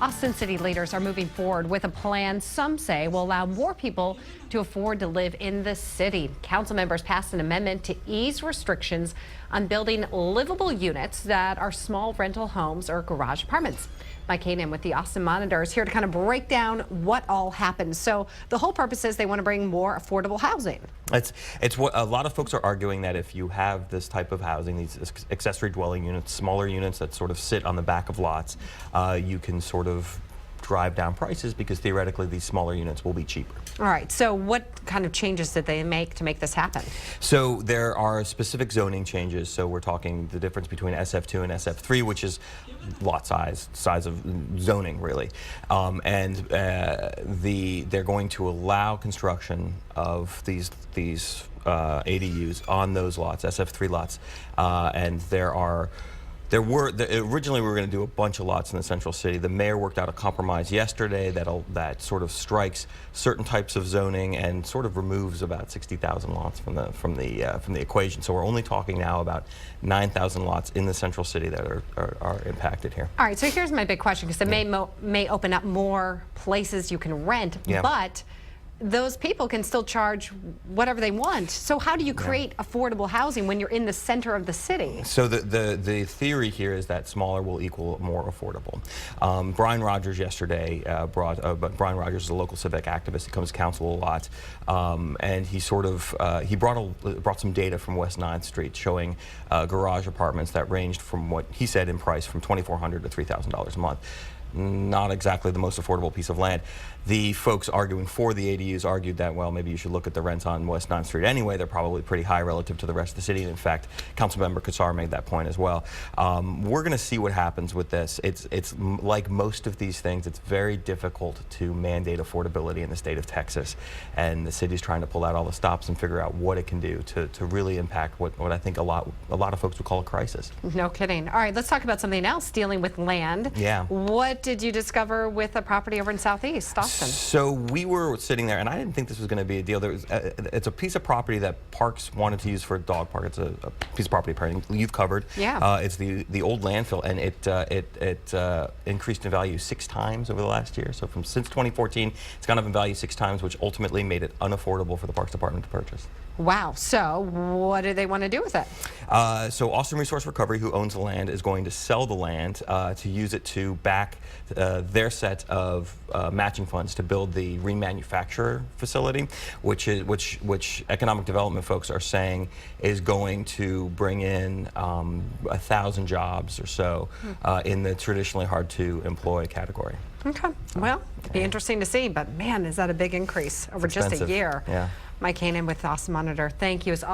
Austin city leaders are moving forward with a plan some say will allow more people to afford to live in the city. Council members passed an amendment to ease restrictions on building livable units that are small rental homes or garage apartments. Mike KXAN with the Austin Monitor is here to kind of break down what all happened. So the whole purpose is they want to bring more affordable housing. It's what a lot of folks are arguing, that if you have this type of housing, these accessory dwelling units, smaller units that sort of sit on the back of lots, you can sort of drive down prices because theoretically these smaller units will be cheaper. All right, so what kind of changes did they make to make this happen? So there are specific zoning changes. So we're talking the difference between SF2 and SF3, which is lot size of zoning really. They're going to allow construction of these ADUs on those lots, SF3 lots, and originally we were going to do a bunch of lots in the central city. The mayor worked out a compromise yesterday that sort of strikes certain types of zoning and sort of removes about 60,000 lots from the equation. So we're only talking now about 9,000 lots in the central city that are impacted here. All right, so here's my big question, because it may open up more places you can rent, but those people can still charge whatever they want. So how do you create affordable housing when you're in the center of the city? So the theory here is that smaller will equal more affordable. Brian Rogers yesterday Brian Rogers is a local civic activist. He comes to council a lot, and he sort of he brought some data from West 9th Street showing garage apartments that ranged from what he said in price from $2,400 to $3,000 a month. Not exactly the most affordable piece of land. The folks arguing for the ADUs argued that, well, maybe you should look at the rents on West 9th Street anyway. They're probably pretty high relative to the rest of the city. And in fact, Councilmember Kassar made that point as well. We're going to see what happens with this. It's like most of these things, it's very difficult to mandate affordability in the state of Texas. And the city's trying to pull out all the stops and figure out what it can do to really impact what I think a lot of folks would call a crisis. No kidding. All right, let's talk about something else, dealing with land. Yeah. What did you discover with a property over in Southeast Austin? So we were sitting there, and I didn't think this was going to be a deal. It's a piece of property that Parks wanted to use for a dog park. It's a piece of property apparently you've covered. Yeah. It's the old landfill, and it increased in value 6 times over the last year. So since 2014, it's gone up in value 6 times, which ultimately made it unaffordable for the Parks Department to purchase. Wow. So what do they want to do with it? So Austin Resource Recovery, who owns the land, is going to sell the land to use it to back their set of matching funds to build the remanufacturer facility, which economic development folks are saying is going to bring in 1,000 jobs or so in the traditionally hard to employ category. Okay. Well, it'll be interesting to see, but man, is that a big increase over just a year. Yeah. Mike KXAN with Austin Monitor. Thank you as always.